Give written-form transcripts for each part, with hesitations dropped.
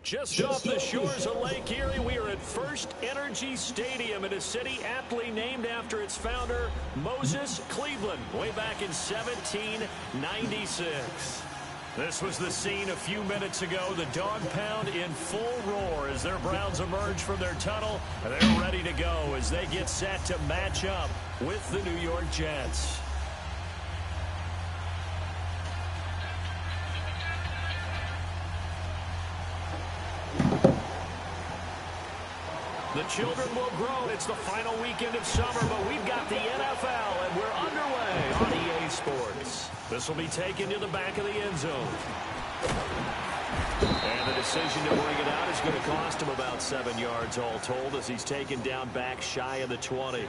Just off the shores of Lake Erie, we are at First Energy Stadium in a city aptly named after its founder, Moses Cleveland, way back in 1796. This was the scene a few minutes ago. The dog pound in full roar as their Browns emerge from their tunnel. And they're ready to go as they get set to match up with the New York Jets. The children will grow. It's the final weekend of summer, but we've got the NFL, and we're underway on EA Sports. This will be taken to the back of the end zone. And the decision to bring it out is going to cost him about 7 yards all told as he's taken down back shy of the 20.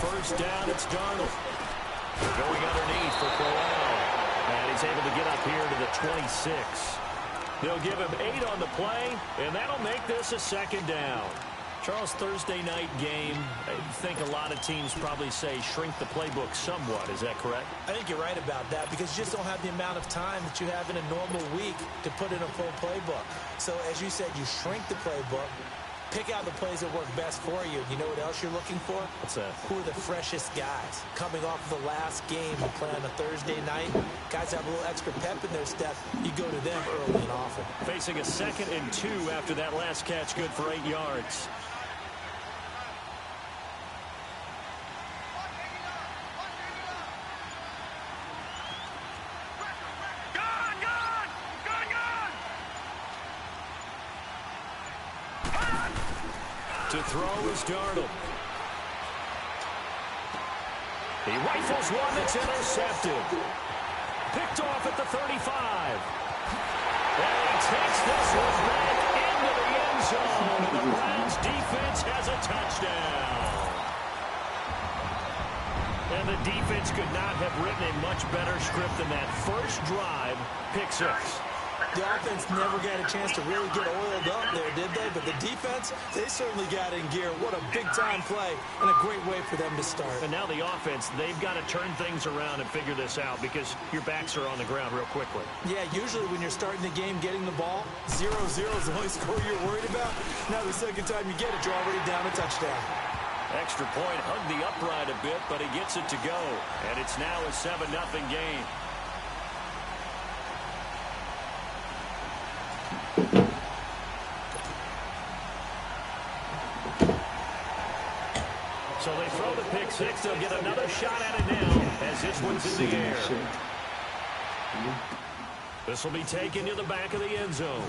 First down, it's Darnold. Going underneath for Corral. And he's able to get up here to the 26. They'll give him 8 on the play, and that'll make this a second down. Charles, Thursday night game, I think a lot of teams probably say shrink the playbook somewhat. Is that correct? I think you're right about that because you just don't have the amount of time that you have in a normal week to put in a full playbook. So, as you said, you shrink the playbook. Pick out the plays that work best for you. You know what else you're looking for? What's that? Who are the freshest guys? Coming off of the last game to play on a Thursday night, guys have a little extra pep in their step. You go to them early and often. Facing a 2nd and 2 after that last catch, good for 8 yards. To throw is Darnold. He rifles one that's intercepted. Picked off at the 35. And he takes this one back into the end zone. And the Browns defense has a touchdown. And the defense could not have written a much better script than that. First drive, pick 6. The offense never got a chance to really get oiled up there, did they? But the defense, they certainly got in gear. What a big-time play and a great way for them to start. And now the offense, they've got to turn things around and figure this out because your backs are on the ground real quickly. Yeah, usually when you're starting the game getting the ball, 0-0 is the only score you're worried about. Now the second time you get it, you're already down a touchdown. Extra point, hugged the upright a bit, but he gets it to go. And it's now a 7-0 game. So they throw the pick 6. They'll get another shot at it now as this one's in the air. This will be taken to the back of the end zone.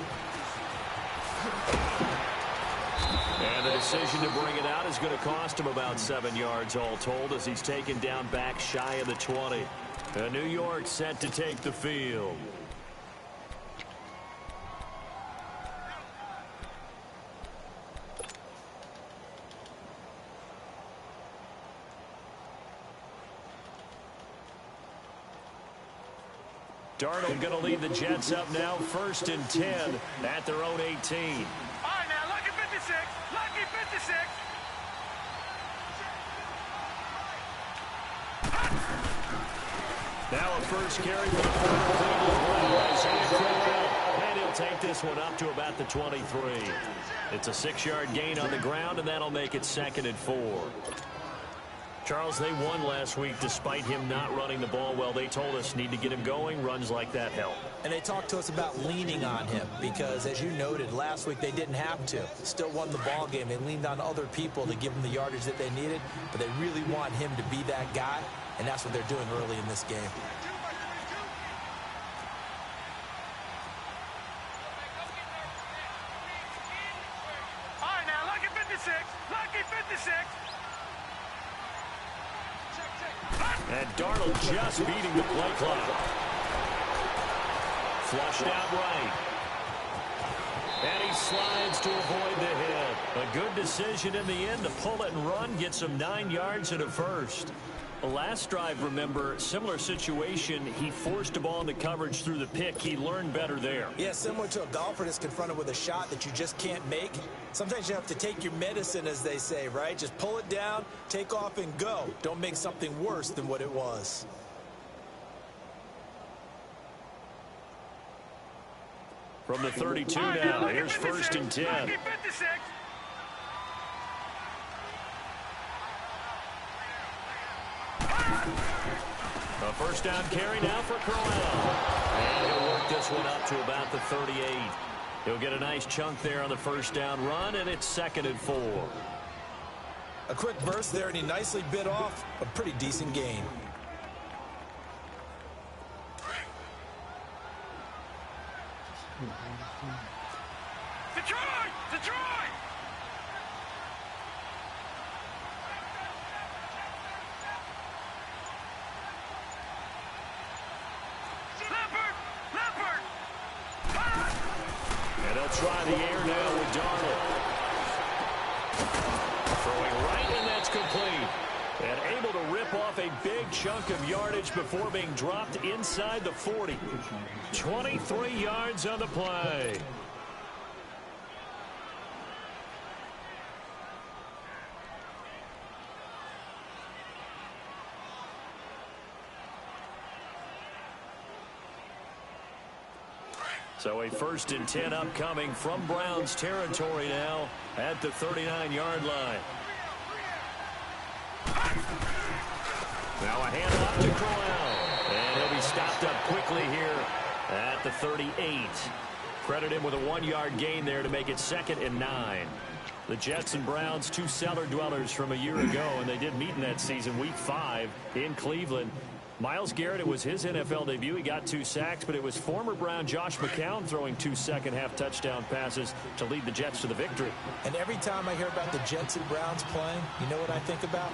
And the decision to bring it out is going to cost him about 7 yards all told as he's taken down back shy of the 20. New York set to take the field. Darnold going to lead the Jets up now, 1st and 10 at their own 18. All right, now, lucky 56. Lucky 56. Now a first carry for the former Cleveland Browns. And he'll take this one up to about the 23. It's a 6-yard gain on the ground, and that'll make it 2nd and 4. Charles, they won last week despite him not running the ball well. They told us need to get him going. Runs like that help. And they talked to us about leaning on him because, as you noted, last week they didn't have to. Still won the ball game. They leaned on other people to give them the yardage that they needed, but they really want him to be that guy, and that's what they're doing early in this game. All right, now, lucky 56. Lucky 56. And Darnold just beating the play clock. Flushed out right. And he slides to avoid the hit. A good decision in the end to pull it and run, get some 9 yards and a first. Last drive, remember, similar situation. He forced a ball into coverage through the pick. He learned better there. Yeah, similar to a golfer that's confronted with a shot that you just can't make. Sometimes you have to take your medicine, as they say, right? Just pull it down, take off, and go. Don't make something worse than what it was. From the 32 now, here's 1st and 10. A first down carry now for Corral. And he'll work this one up to about the 38. He'll get a nice chunk there on the first down run, and it's 2nd and 4. A quick burst there, and he nicely bit off a pretty decent gain. Detroit! Detroit! Leopard! Leopard! And they'll try the air now with Darnold. Throwing right, and that's complete. And able to rip off a big chunk of yardage before being dropped inside the 40. 23 yards on the play. So a 1st and 10 upcoming from Browns territory now at the 39-yard line. Now a handoff to Corral. And he'll be stopped up quickly here at the 38. Credit him with a 1-yard gain there to make it 2nd and 9. The Jets and Browns, 2 cellar dwellers from a year ago, and they did meet in that season, Week 5 in Cleveland. Myles Garrett, it was his NFL debut. He got 2 sacks, but it was former Brown Josh McCown throwing 2 second-half touchdown passes to lead the Jets to the victory. And every time I hear about the Jets and Browns playing, you know what I think about?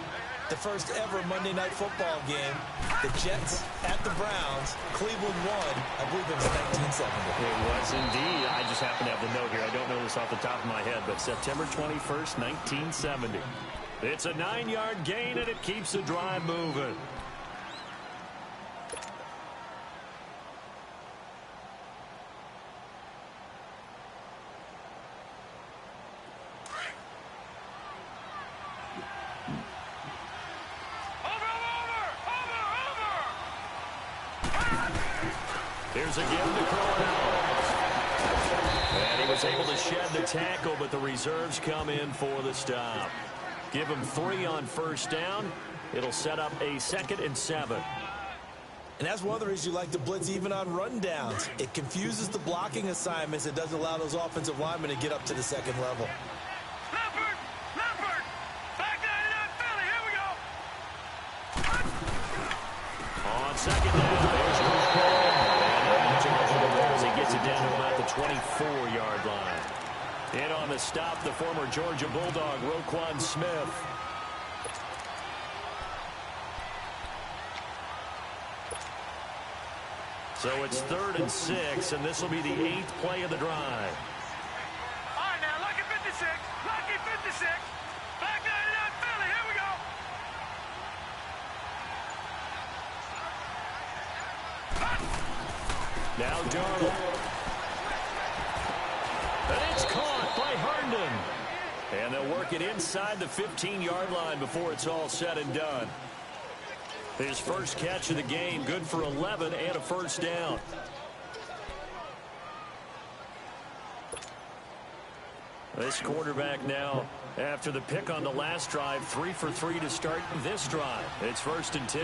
The first ever Monday Night Football game, the Jets at the Browns. Cleveland won. I believe it was 1970. It was indeed. I just happen to have the note here. I don't know this off the top of my head, but September 21st, 1970. It's a 9-yard gain, and it keeps the drive moving. Here's a give to Corral. And he was able to shed the tackle, but the reserves come in for the stop. Give him 3 on first down. It'll set up a 2nd and 7. And that's one of the reasons you like to blitz even on rundowns. It confuses the blocking assignments. It doesn't allow those offensive linemen to get up to the 2nd level. Leopard! Leopard! Back 99 Philly, here we go! On 2nd down, there's Corral. As he gets it down to about the 24-yard line. In on the stop, the former Georgia Bulldog, Roquan Smith. So it's 3rd and 6, and this will be the 8th play of the drive. All right, now, lucky 56. Lucky 56. Back 99 Philly, here we go! Now Darnold. And it's caught by Herndon. And they'll work it inside the 15-yard line before it's all said and done. His first catch of the game, good for 11 and a first down. This quarterback now, after the pick on the last drive, 3 for 3 to start this drive. It's 1st and 10.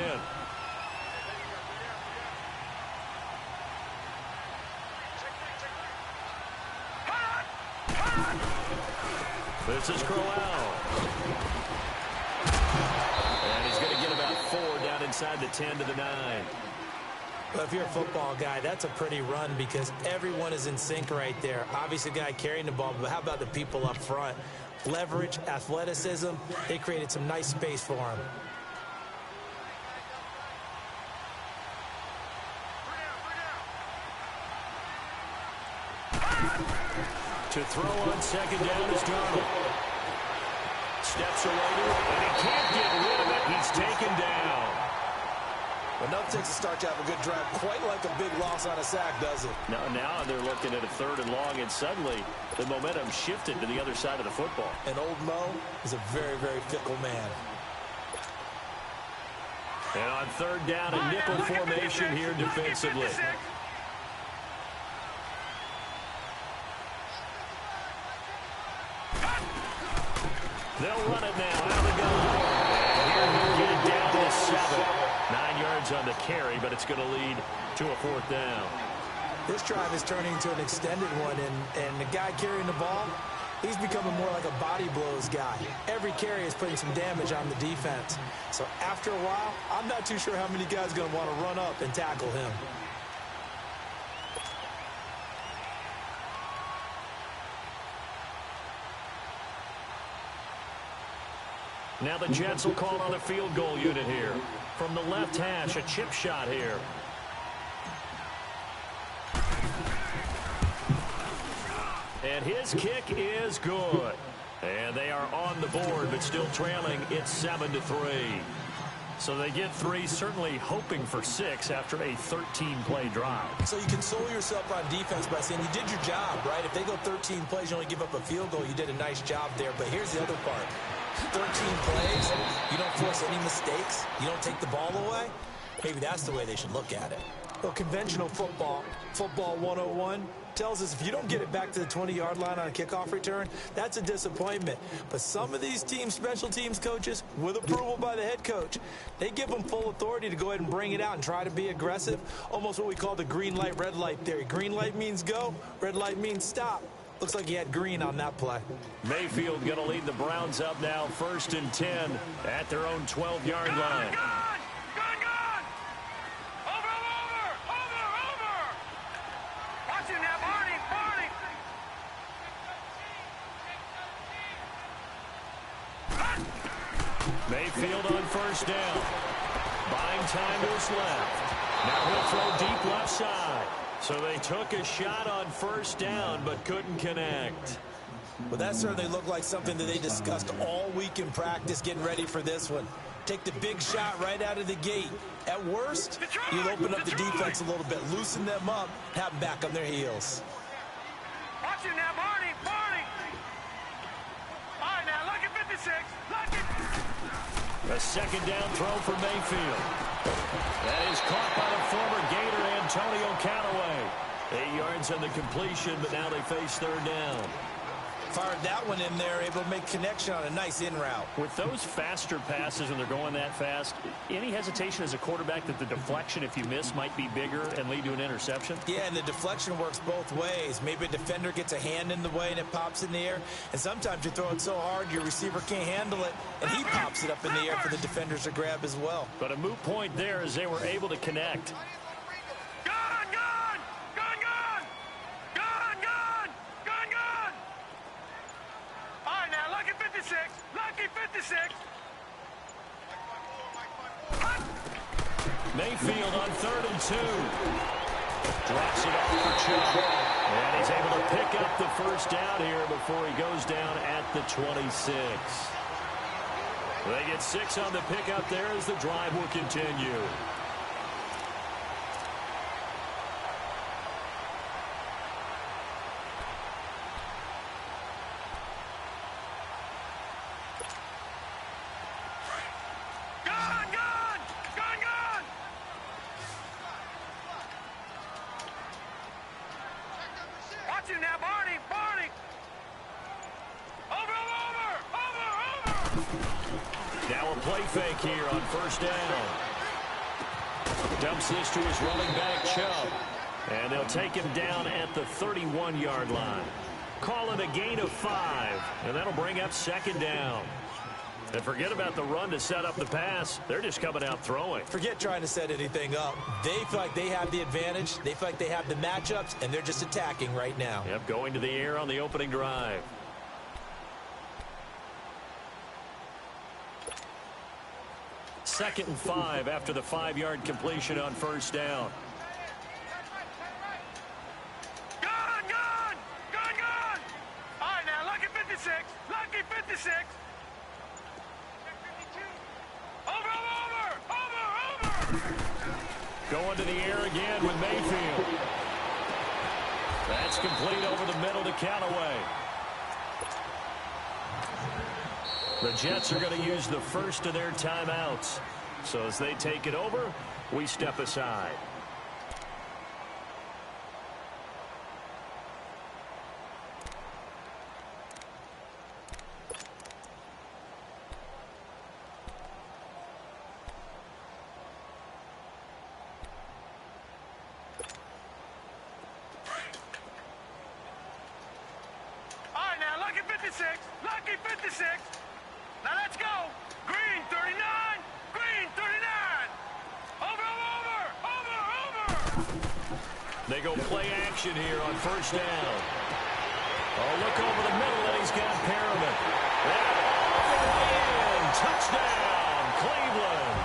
This is Corral. And he's going to get about 4 down inside the 10 to the 9. Well, if you're a football guy, that's a pretty run because everyone is in sync right there. Obviously, the guy carrying the ball, but how about the people up front? Leverage, athleticism, they created some nice space for him. To throw on second down is Darnold. Steps away to it, and he can't get rid of it. He's taken down. Enough takes a start to have a good drive, quite like a big loss on a sack, does it? Now they're looking at a 3rd and long, and suddenly the momentum shifted to the other side of the football. And old Mo is a very, very fickle man. And on 3rd down, a nickel formation here defensively. They'll run it now out of the gun. And here he'll get it down to 7. 9 yards on the carry, but it's going to lead to a 4th down. This drive is turning into an extended one, and the guy carrying the ball, he's becoming more like a body blows guy. Every carry is putting some damage on the defense. So after a while, I'm not too sure how many guys are going to want to run up and tackle him. Now the Jets will call on a field goal unit here. From the left hash, a chip shot here. And his kick is good. And they are on the board, but still trailing. It's 7-3. So they get 3, certainly hoping for 6 after a 13-play drive. So you console yourself on defense by saying you did your job, right? If they go 13 plays, you only give up a field goal, you did a nice job there. But here's the other part. 13 plays, you don't force any mistakes, you don't take the ball away. Maybe that's the way they should look at it. Well, conventional football 101, tells us if you don't get it back to the 20-yard line on a kickoff return, that's a disappointment. But some of these teams, special teams coaches, with approval by the head coach, they give them full authority to go ahead and bring it out and try to be aggressive, almost what we call the green light, red light theory. Green light means go, red light means stop. Looks like he had green on that play. Mayfield going to lead the Browns up now, 1st and 10 at their own 12-yard line. Gone! Over! Watch him now, Barney! Mayfield on 1st down. Buying time to his left. Now he'll throw deep left side. So they took a shot on 1st down, but couldn't connect. Well, that certainly looked like something that they discussed all week in practice, getting ready for this one. Take the big shot right out of the gate. At worst, you'll open up the defense a little bit, loosen them up, have them back on their heels. Watch him now, Barney! All right, now, look at 56. Look at... A 2nd down throw for Mayfield. That is caught by the former Gator, Antonio Callaway. 8 yards on the completion, but now they face 3rd down. Fired that one in there, able to make connection on a nice in route. With those faster passes when they're going that fast, any hesitation as a quarterback that the deflection, if you miss, might be bigger and lead to an interception? Yeah, and the deflection works both ways. Maybe a defender gets a hand in the way and it pops in the air. And sometimes you throw it so hard your receiver can't handle it, and he pops it up in the air for the defenders to grab as well. But a moot point there as they were able to connect. Lucky 56. Mayfield on 3rd and 2. Drops it off for 2. And he's able to pick up the 1st down here before he goes down at the 26. They get 6 on the pickup there as the drive will continue. Now a play fake here on 1st down. Dumps this to his running back, Chubb. And they'll take him down at the 31-yard line. Call it a gain of 5. And that'll bring up 2nd down. And forget about the run to set up the pass. They're just coming out throwing. Forget trying to set anything up. They feel like they have the advantage. They feel like they have the matchups, and they're just attacking right now. Yep, going to the air on the opening drive. Second and 5 after the 5-yard completion on 1st down. 56. Over. Going to the air again with Mayfield. That's complete over the middle to Callaway. The Jets are going to use the first of their timeouts. So as they take it over, we step aside. Lucky 56. Now let's go. Green 39. Green 39. Over. They go play action here on first down. Oh, look over the middle, and he's got Perriman. All the way in. Touchdown, Cleveland.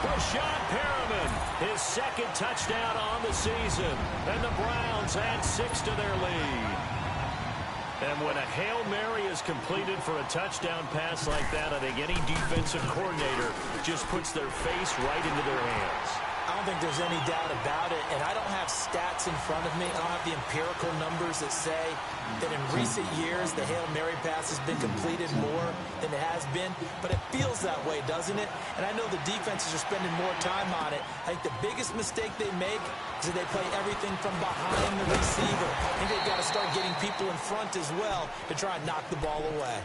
Rashad Perriman, his second touchdown on the season. And the Browns add 6 to their lead. And when a Hail Mary is completed for a touchdown pass like that, I think any defensive coordinator just puts their face right into their hands. I don't think there's any doubt about it, and I don't have stats in front of me. I don't have the empirical numbers that say that in recent years the Hail Mary pass has been completed more than it has been, but it feels that way, doesn't it? And I know the defenses are spending more time on it. I think the biggest mistake they make is that they play everything from behind the receiver. I think they've got to start getting people in front as well to try and knock the ball away.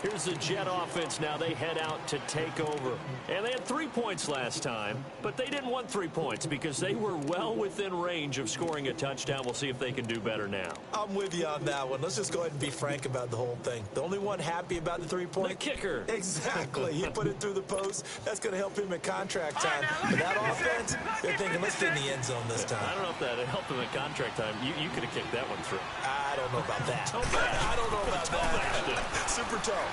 Here's the Jet offense now. They head out to take over. And they had 3 points last time, but they didn't want 3 points because they were well within range of scoring a touchdown. We'll see if they can do better now. I'm with you on that one. Let's just go ahead and be frank about the whole thing. The only one happy about the 3-point? The kicker. Exactly. He put it through the post. That's going to help him in contract time. But that offense, they're thinking, let's get in the end zone this time. I don't know if that helped him in contract time. You could have kicked that one through. I don't know about that. I don't know about that. Super tough.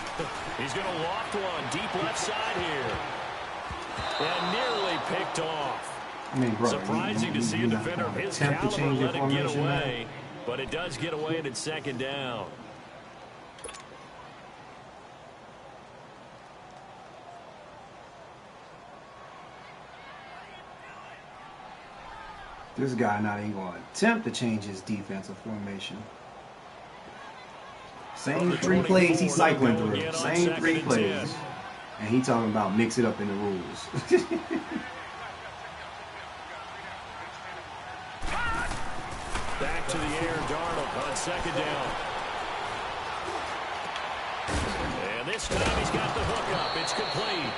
He's going to loft one deep left side here. And nearly picked off. I mean, bro, surprising to see a defender of his caliber let it get away. But it does get away and it's second down. This guy not even going to attempt to change his defensive formation. Same 3 plays he's cycling through. Same 3 plays. And he talking about mix it up in the rules. Back to the air, Darnold on second down. And this time he's got the hook up. It's complete.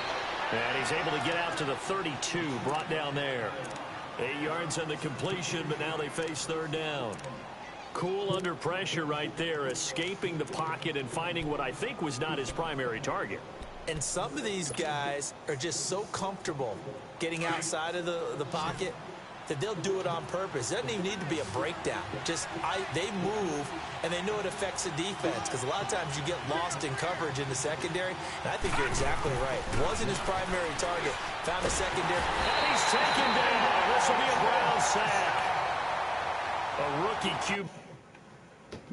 And he's able to get out to the 32, brought down there. 8 yards on the completion, but now they face third down. Cool under pressure right there, escaping the pocket and finding what I think was not his primary target. And some of these guys are just so comfortable getting outside of the pocket that they'll do it on purpose. It doesn't even need to be a breakdown. They move, and they know it affects the defense because a lot of times you get lost in coverage in the secondary, and I think you're exactly right. Wasn't his primary target. Found the secondary. And he's taken down. This will be a Brown sack. A rookie cube.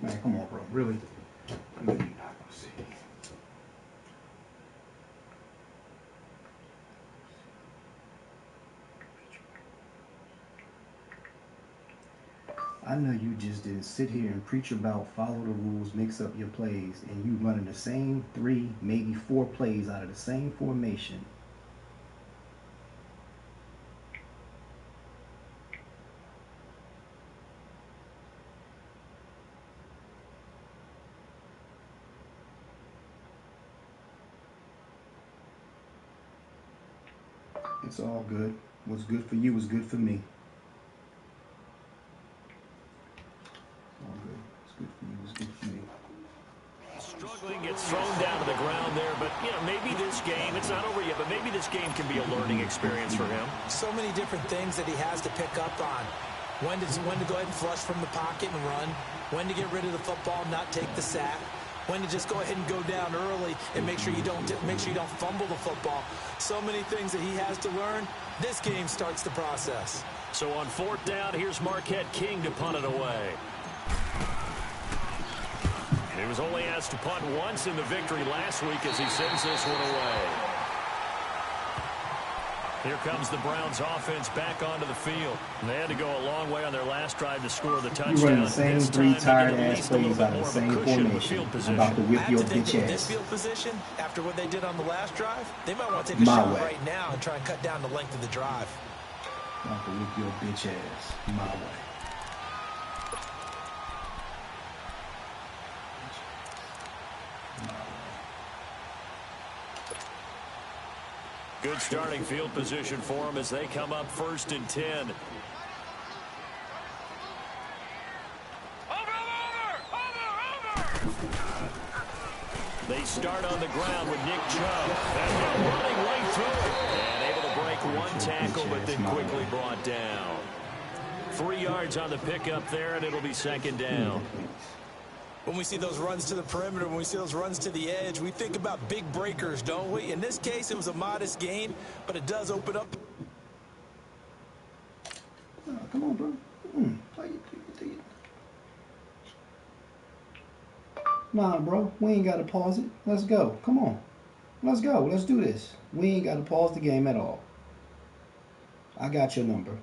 Man, come on, bro. Really? I know you're not going to see. I know you just didn't sit here and preach about follow the rules, mix up your plays, and you running the same 3, maybe 4 plays out of the same formation. It's all good. What's good for you is good for me. All good. What's good for you is good for me. Struggling, gets thrown down to the ground there, but maybe this game, it's not over yet, but maybe this game can be a learning experience for him. So many different things that he has to pick up on. When to go ahead and flush from the pocket and run. When to get rid of the football, not take the sack. When to just go ahead and go down early and make sure you don't fumble the football. So many things that he has to learn. This game starts the process. So on fourth down, here's Marquette King to punt it away. He was only asked to punt once in the victory last week as he sends this one away. Here comes the Browns offense back onto the field. They had to go a long way on their last drive to score the touchdown. You run the same this three time, tired-ass plays out of the same formation. I'm about to whip your bitch ass. This field position, after what they did on the last drive, they might want to take a shot right now and try and cut down the length of the drive. I'm about to whip your bitch ass my way. Good starting field position for them as they come up 1st and 10. They start on the ground with Nick Chubb. And they're running right through it. And able to break one tackle, but then quickly brought down. 3 yards on the pickup there, and it'll be 2nd down. When we see those runs to the perimeter, when we see those runs to the edge, we think about big breakers, don't we? In this case, it was a modest gain, but it does open up. Oh, come on, bro. Play it. Nah, bro. We ain't got to pause it. Let's go. Come on. Let's go. Let's do this. We ain't got to pause the game at all. I got your number.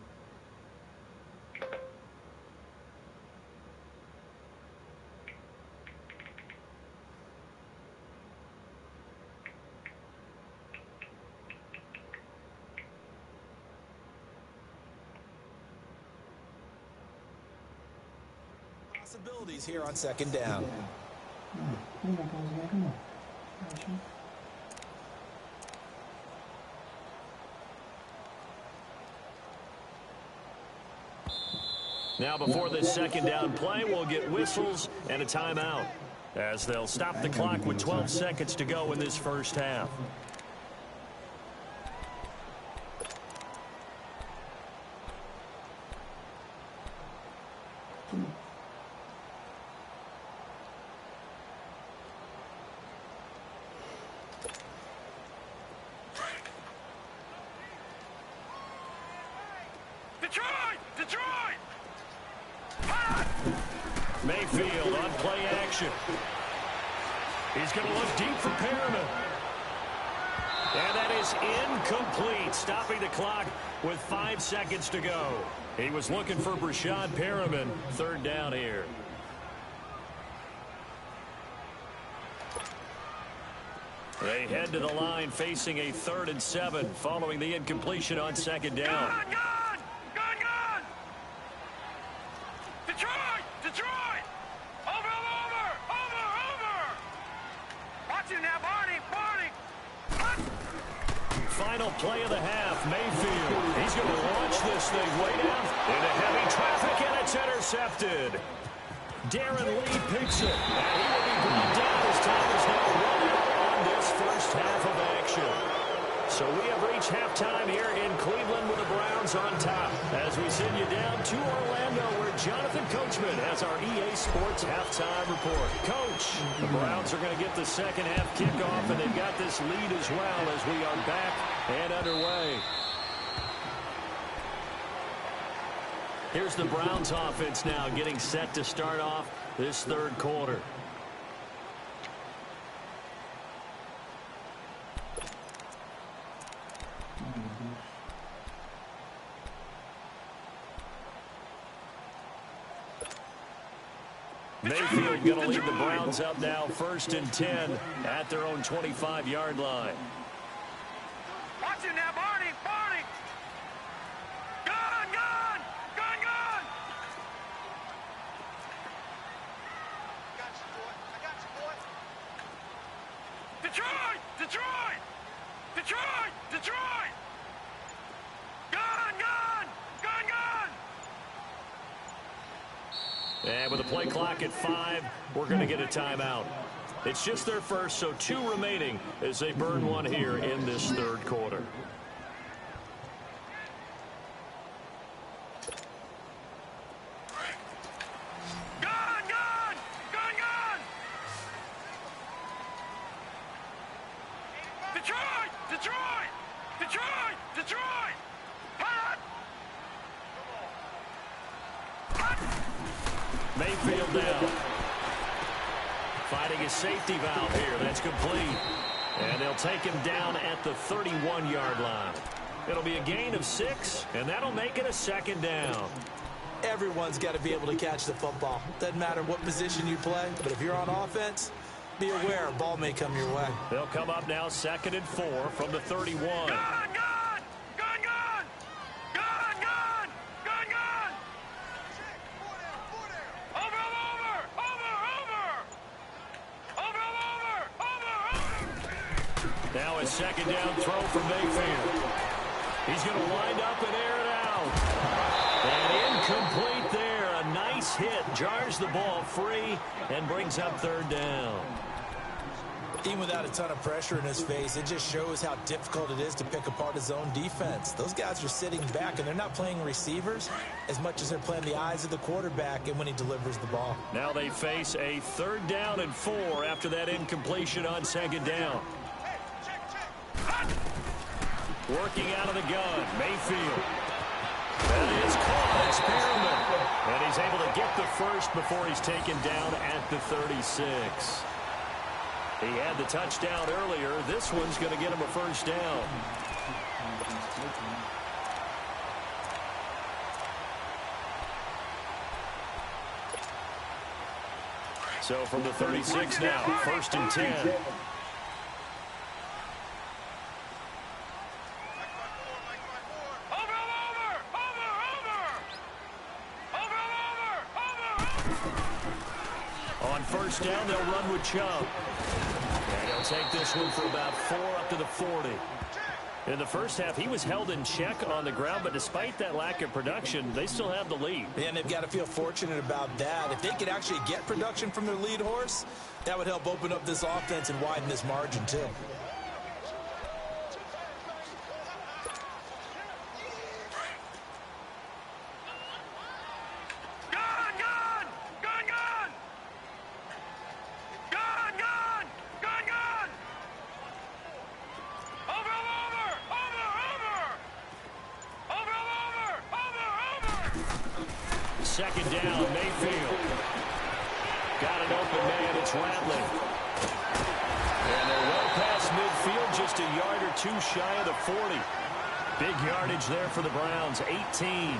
Possibilities here on 2nd down. Come on. Now before this 2nd down play, we'll get whistles and a timeout as they'll stop the clock with 12 seconds to go in this first half. Detroit! Mayfield on play action. He's going to look deep for Perriman. And that is incomplete, stopping the clock with 5 seconds to go. He was looking for Brashad Perriman. 3rd down here. They head to the line facing a 3rd and 7 following the incompletion on 2nd down. Gone! Detroit! Over! Watch it now, Barney! Final play of the half, Mayfield. He's going to launch this thing way down into heavy traffic, and it's intercepted. Darren Lee picks it, and he will be brought down as time is now running on this first half of action. So we have reached halftime here in Cleveland with the Browns on top. As we send you down to Orlando where Jonathan Coachman has our EA Sports halftime report. Coach, the Browns are going to get the 2nd half kickoff, and they've got this lead as well as we are back and underway. Here's the Browns offense now getting set to start off this 3rd quarter. Mayfield going to lead the Browns up now 1st and 10 at their own 25-yard line. Watch it now, Barney! Gone! I got you, boy. Detroit! Gone! And with the play clock at 5, we're going to get a timeout. It's just their first, so 2 remaining as they burn one here in this 3rd quarter. Gone! Detroit! Hot! Mayfield down. Finding his safety valve here. That's complete. And they'll take him down at the 31-yard line. It'll be a gain of 6, and that'll make it a 2nd down. Everyone's got to be able to catch the football. Doesn't matter what position you play, but if you're on offense, be aware a ball may come your way. They'll come up now 2nd and 4 from the 31. Gun! Gun! Gun! Gun! Gun! Gun! Gun! Gun! Over! Over! Over! Over! Over! Over! Now a 2nd down throw from Mayfield. He's going to wind up and air it out. And incomplete there. A nice hit. Jars the ball free and brings up 3rd down. Even without a ton of pressure in his face, it just shows how difficult it is to pick apart his own defense. Those guys are sitting back, and they're not playing receivers as much as they're playing the eyes of the quarterback and when he delivers the ball. Now they face a 3rd down and 4 after that incompletion on 2nd down. Working out of the gun, Mayfield. That is caught, experiment. And he's able to get the first before he's taken down at the 36. He had the touchdown earlier. This one's going to get him a 1st down. So from the 36 now, 1st and 10. On 1st down, they'll run with Chubb. And he'll take this one for about 4 up to the 40. In the first half, he was held in check on the ground, but despite that lack of production, they still have the lead. And they've got to feel fortunate about that. If they could actually get production from their lead horse, that would help open up this offense and widen this margin too. Second down, Mayfield. Got an open man, it's Rattling. And they're well past midfield, just a yard or 2 shy of the 40. Big yardage there for the Browns, 18.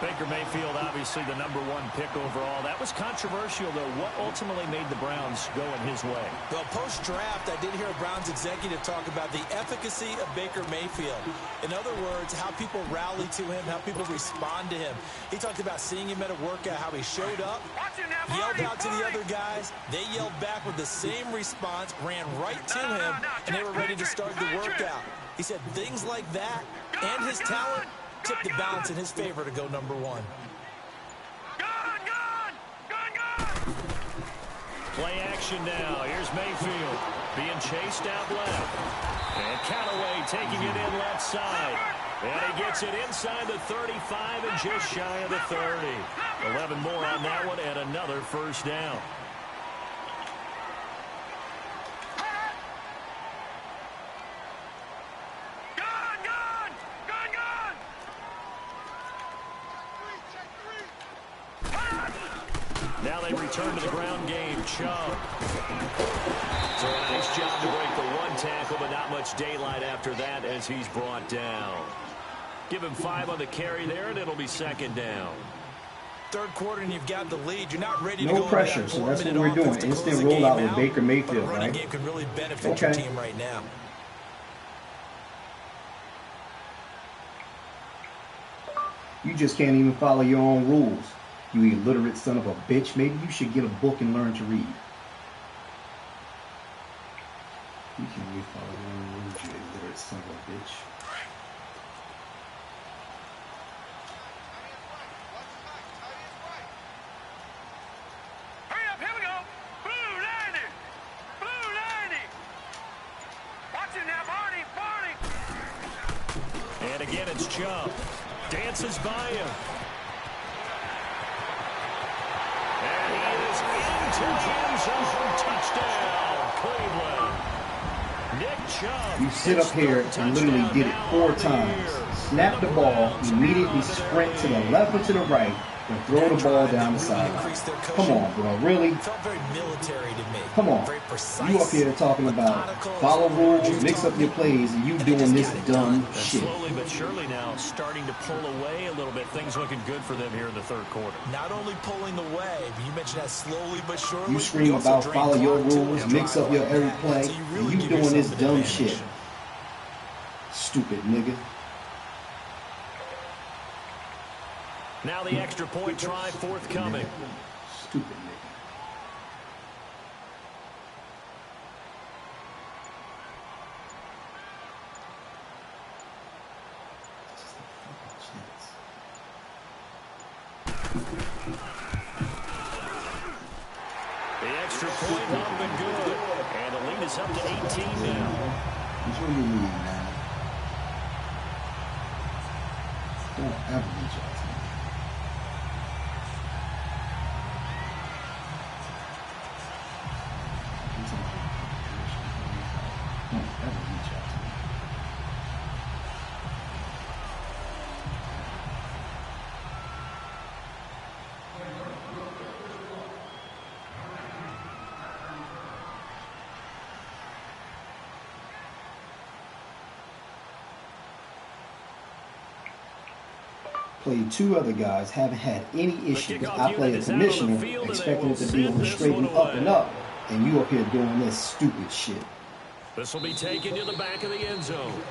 Baker Mayfield, obviously the #1 pick overall. That was controversial, though. What ultimately made the Browns go in his way? Well, post-draft, I did hear a Browns executive talk about the efficacy of Baker Mayfield. In other words, how people rally to him, how people respond to him. He talked about seeing him at a workout, how he showed up, yelled out to the other guys. They yelled back with the same response, ran right to him, and they were ready to start the workout. He said things like that and his talent tipped the balance in his favor to go #1. Play action now. Here's Mayfield being chased out left. And Callaway taking it in left side. And he gets it inside the 35 and just shy of the 30. 11 more on that one and another 1st down. Now they return to the ground game. Chubb. So a nice job to break the 1 tackle, but not much daylight after that as he's brought down. Give him 5 on the carry there, and it'll be 2nd down. 3rd quarter, and you've got the lead. You're not ready to no go pressure, so that's what we're doing. Instant rollout with Baker Mayfield, right? Running right? game can really benefit your team right now. You just can't even follow your own rules. You illiterate son of a bitch. Maybe you should get a book and learn to read. You can't even follow your own rules, you illiterate son of a bitch. Hurry up, here we go. Blue 90. Blue 90. Watch it now, Barney. And again, it's Chubb. Dances by him. And he is into the end zone. Touchdown, Cleveland. Nick Chubb. You sit up here and literally did it 4 times. Snap the ball, immediately sprint to the left or to the right, and throw the ball down the sideline. Come on, bro. Really? Felt very military to me. Come on. Very precise, You up here talking about follow rules, mix up your plays, and you doing this dumb shit. Slowly but surely now starting to pull away a little bit. Things looking good for them here in the third quarter. Not only pulling away, but you mentioned that slowly but surely. You scream about follow your rules, mix up your every play, and you doing this dumb shit. Stupid nigga. Now the extra point try forthcoming. Stupid nigga. The extra point up and good. And the lead is up to 18 now. That's what you need, man. Don't ever reach out to me. Don't ever reach out to me. Played two other guys, haven't had any issues. I play a commissioner, expecting it to be on the straight and up and up, and you up here doing this stupid shit. This will be taken to the back of the end zone.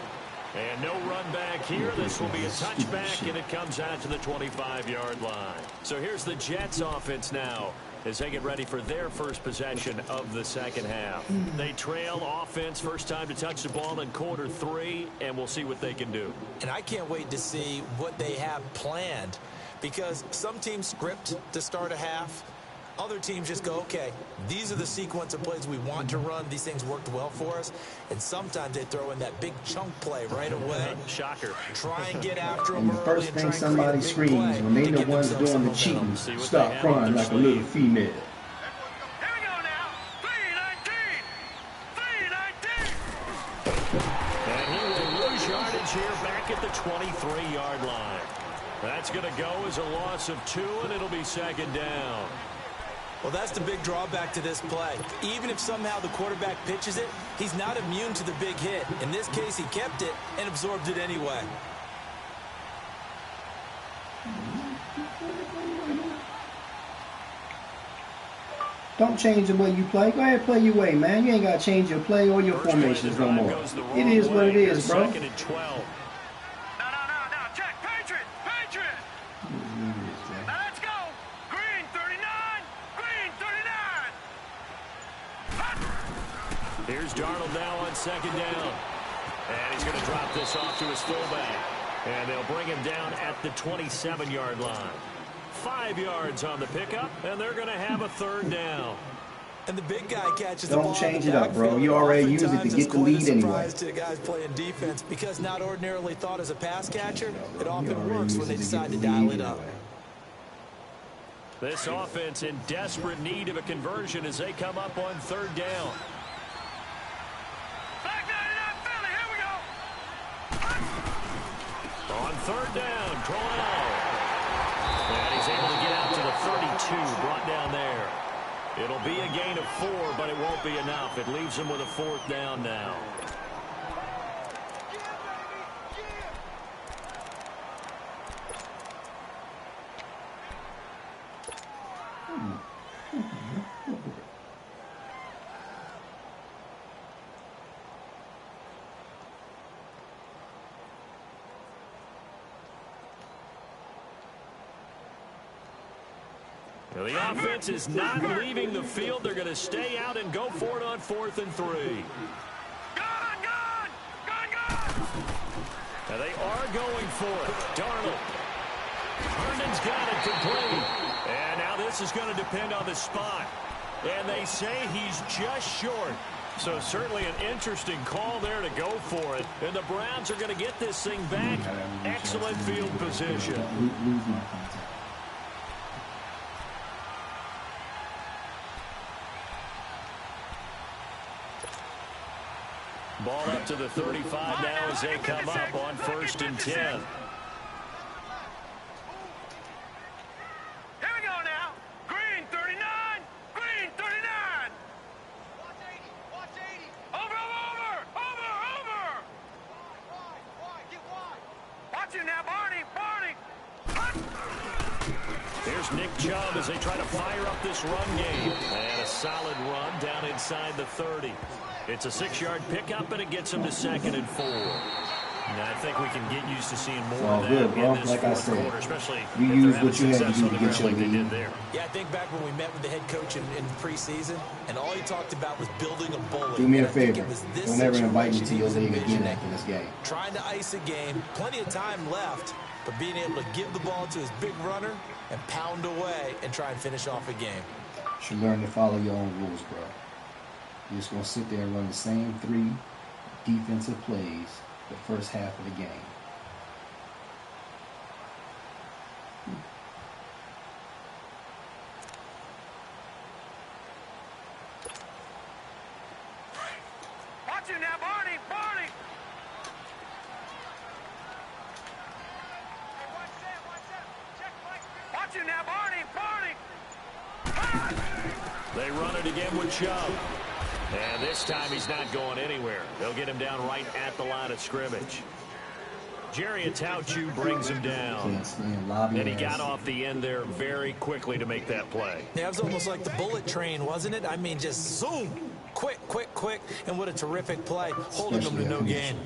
And no run back here. This will be a touchback, and it comes out to the 25-yard line. So here's the Jets offense now as they get ready for their first possession of the second half. They trail offense, first time to touch the ball in quarter 3, and we'll see what they can do. And I can't wait to see what they have planned, because some teams script to start a half. Other teams just go, okay, these are the sequence of plays we want to run. These things worked well for us. And sometimes they throw in that big chunk play right away. Shocker. Try and get after them And the early first and thing try and somebody create a big screams play when they to the get ones themselves doing some the cheating, momentum. stop crying like a little female. Here we go now. 3-19. 3-19. And he will lose yardage here back at the 23-yard line. That's going to go as a loss of 2, and it'll be second down. Well, that's the big drawback to this play. Even if somehow the quarterback pitches it, he's not immune to the big hit. In this case, he kept it and absorbed it anyway. Don't change the way you play. Go ahead and play your way, man. You ain't got to change your play or your formations no more. It is what it is, bro. Second and 12. No. Check. Patriot. Now let's go. Green 39. Green 39. Here's Darnold now on second down. And he's going to drop this off to his fullback. And they'll bring him down at the 27-yard line. 5 yards on the pickup, and they're going to have a third down. And the big guy catches the ball. Don't change it up, bro. You already used it to get the lead anyway. To the guys playing defense, because not ordinarily thought as a pass catcher, it often works when they decide to dial it up. This offense in desperate need of a conversion as they come up on third down. Back 99 Philly. Here we go. On third down, Corral. And he's able to get out to the 32, brought down there. It'll be a gain of 4, but it won't be enough. It leaves him with a fourth down now. The offense is not leaving the field. They're going to stay out and go for it on 4th and 3. Gone. Now they are going for it. Darnold. Herndon's got it complete. And now this is going to depend on the spot. And they say he's just short. So certainly an interesting call there to go for it. And the Browns are going to get this thing back. Excellent field position. Ball up to the 35 now as they come up on 1st and 10. Here's Nick Chubb as they try to fire up this run game. And a solid run down inside the 30. It's a 6-yard pickup, and it gets him to 2nd and 4. And I think we can get used to seeing more of that good, bro. in this like I said, quarter, especially you use what you had to do to get your lead. Yeah, I think back when we met with the head coach in preseason, and all he talked about was building a bullet. Do me a favor. Don't ever invite me to your league again after this game. Trying to ice a game, plenty of time left, but being able to give the ball to his big runner and pound away and try and finish off a game. You should learn to follow your own rules, bro. You're just going to sit there and run the same 3 defensive plays the first half of the game. Watch you now, Barney! Barney! Watch you now, Barney! Barney! They run it again with Chubb. And this time he's not going anywhere. They'll get him down right at the line of scrimmage. Jerry Atauchu brings him down. And he got off the end there very quickly to make that play. Yeah, it was almost like the bullet train, wasn't it? I mean, just zoom. Quick, quick, quick. And what a terrific play, holding them to no gain.